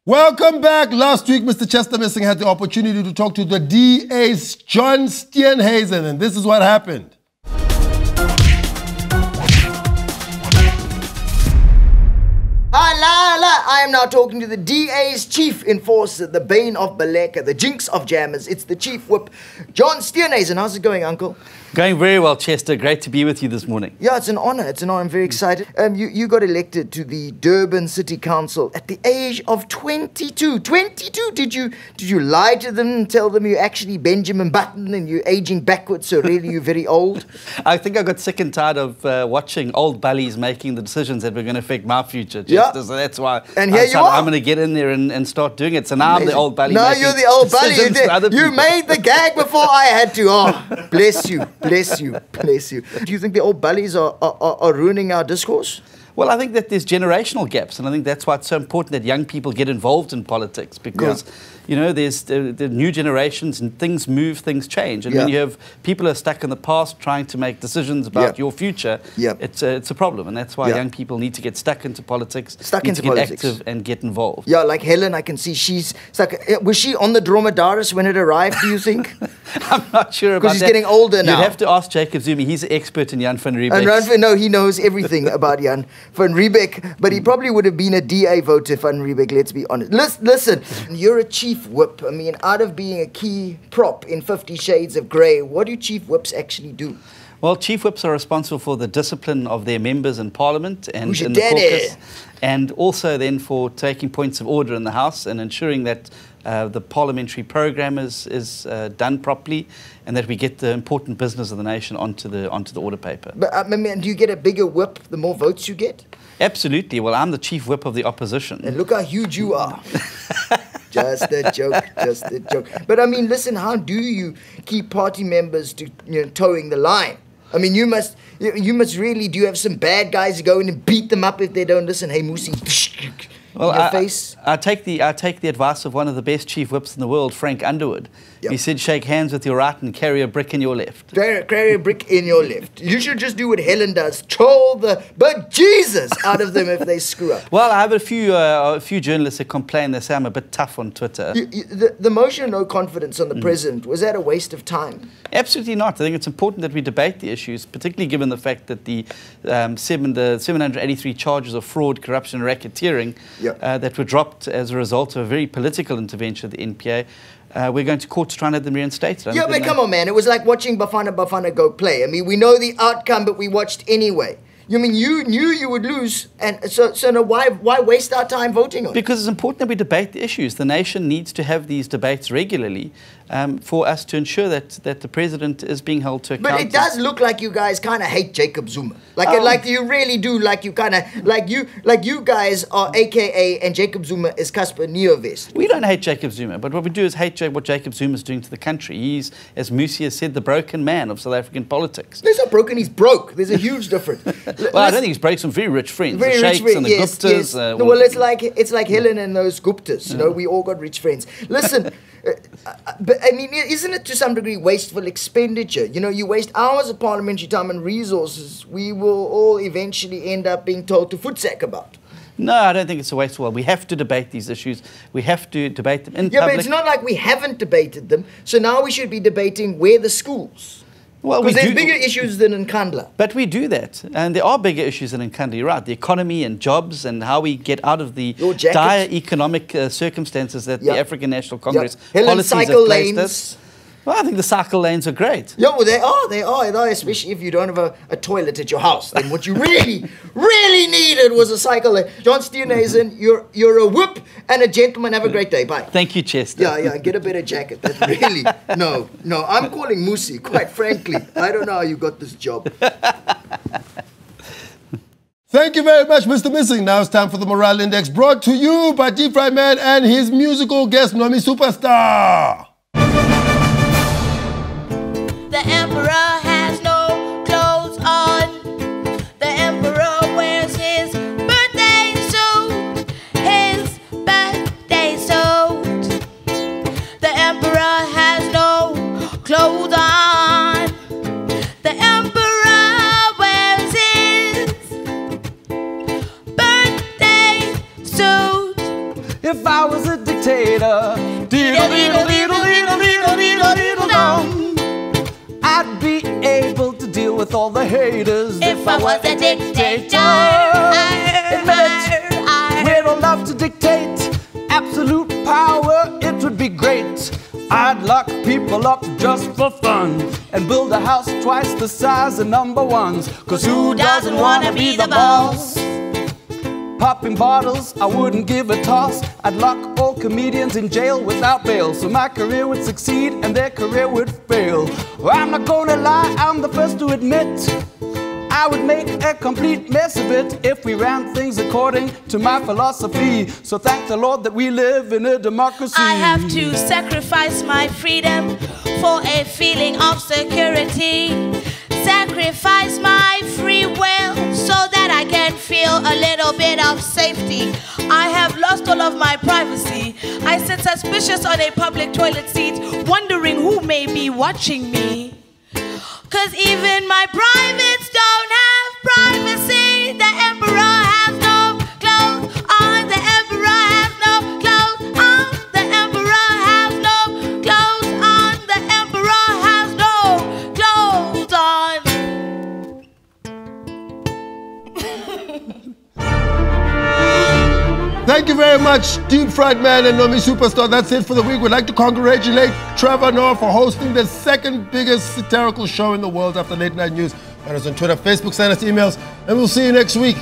Welcome back. Last week, Mr. Chester Missing had the opportunity to talk to the DA's John Steenhuisen, and this is what happened. I am now talking to the DA's chief enforcer, the bane of Baleka, the jinx of jammers. It's the chief whip, John Steenhuisen. How's it going, Uncle? Going very well, Chester. Great to be with you this morning. Yeah, it's an honor. It's an honor. I'm very excited. You got elected to the Durban City Council at the age of 22. 22? Did you lie to them and tell them you're actually Benjamin Button and you're aging backwards, so really you're very old? I think I got sick and tired of watching old bullies making the decisions that were going to affect my future, Chester. Yeah. So that's why I'm going to get in there and start doing it. So now I'm the old bully. No, you're the old bully. You made the gag before I had to. Oh, bless you. Bless you, bless you. Do you think the old bullies are ruining our discourse? Well, I think that there's generational gaps, and I think that's why it's so important that young people get involved in politics because, you know, there's the new generations and things move, things change. And when you have people who are stuck in the past trying to make decisions about your future, it's a problem. And that's why young people need to get stuck into politics, get active and get involved. Yeah, like Helen, I can see she's stuck. Was she on the dromedaris when it arrived, do you think? I'm not sure about that. Because she's getting older now. You'd have to ask Jacob Zuma. He's an expert in Jan van Riebeck. No, he knows everything about Jan van Riebeck, but he probably would have been a DA voter, Van Riebeck, let's be honest. Listen, you're a chief whip. I mean, out of being a key prop in 50 Shades of Grey, what do chief whips actually do? Well, chief whips are responsible for the discipline of their members in Parliament and in the caucus, and also then for taking points of order in the House and ensuring that the parliamentary programme is done properly and that we get the important business of the nation onto the order paper. But I mean, do you get a bigger whip the more votes you get? Absolutely. Well, I'm the chief whip of the opposition. And look how huge you are. Just a joke, just a joke. But I mean, listen, how do you keep party members to, towing the line? I mean, you must really, do you have some bad guys who go in and beat them up if they don't listen? Hey, Musi, well, I take the advice of one of the best chief whips in the world, Frank Underwood. He said, shake hands with your right and carry a brick in your left. Carry a brick in your left. You should just do what Helen does, troll the bejesus out of them if they screw up. Well, I have a few journalists that complain. They say I'm a bit tough on Twitter. The motion of no confidence on the president, was that a waste of time? Absolutely not. I think it's important that we debate the issues, particularly given the fact that the 783 charges of fraud, corruption and racketeering that were dropped as a result of a very political intervention of the NPA, we're going to court to try and have them reinstated. Yeah, but come on, man. It was like watching Bafana go play. I mean, we know the outcome, but we watched anyway. You mean you knew you would lose, and so now why waste our time voting on it? Because it's important that we debate the issues. The nation needs to have these debates regularly for us to ensure that the president is being held to account. But it does look like you guys kind of hate Jacob Zuma. Like you really do. Like you kind of like you guys are AKA and Jacob Zuma is Casper Neovest. We don't hate Jacob Zuma, but what we do is hate what Jacob Zuma is doing to the country. He's, as Musi has said, the broken man of South African politics. He's not broken. He's broke. There's a huge difference. Well, I don't think he's break some very rich friends. The Sheikhs and the Guptas. Yes. No, well, it's like Helen and those Guptas. You know, we all got rich friends. Listen, but I mean, isn't it to some degree wasteful expenditure? You know, you waste hours of parliamentary time and resources we will all eventually end up being told to footsack about. No, I don't think it's a wasteful. We have to debate these issues. We have to debate them in public. Yeah, but it's not like we haven't debated them. So now we should be debating where the schools. Well, because there's bigger issues than in Nkandla. But we do that. And there are bigger issues than in Nkandla. You're right. The economy and jobs and how we get out of the dire economic circumstances that the African National Congress policies have placed us. Well, I think the cycle lanes are great. Yeah, well, they are, especially if you don't have a toilet at your house. Then what you really needed was a cycle lane. John Steenhuisen, you're a whip and a gentleman. Have a great day. Bye. Thank you, Chester. Yeah, get a better jacket. That's really, no, I'm calling Musi, quite frankly. I don't know how you got this job. Thank you very much, Mr. Missing. Now it's time for the Morale Index, brought to you by Deep Fried Man and his musical guest, Nomi Superstar. The emperor has no clothes on. The emperor wears his birthday suit. His birthday suit. The emperor has no clothes on. The emperor wears his birthday suit. if I was a dictator. Diddle, diddle, diddle, diddle, diddle, diddle, diddle, dum. I'd be able to deal with all the haters If I was a dictator. Admit, we don't love to dictate. Absolute power, it would be great. I'd lock people up just for fun and build a house twice the size of number ones. Cause who doesn't wanna be the boss? Popping bottles, I wouldn't give a toss. I'd lock all comedians in jail without bail, so my career would succeed and their career would fail. I'm not gonna lie, I'm the first to admit I would make a complete mess of it if we ran things according to my philosophy. So thank the Lord that we live in a democracy. I have to sacrifice my freedom for a feeling of security. Sacrifice my free will so that I can feel a little bit of safety. I have lost all of my privacy. I sit suspicious on a public toilet seat, wondering who may be watching me. Cause even my privates don't have privacy. The emperor has no clothes on. The emperor has no clothes on. The emperor has no clothes on. The emperor has no clothes on. Thank you very much, Deep Fried Man and Nomi Superstar. That's it for the week. We'd like to congratulate Trevor Noah for hosting the second biggest satirical show in the world after Late Night News. Find us on Twitter, Facebook, send us emails, and we'll see you next week.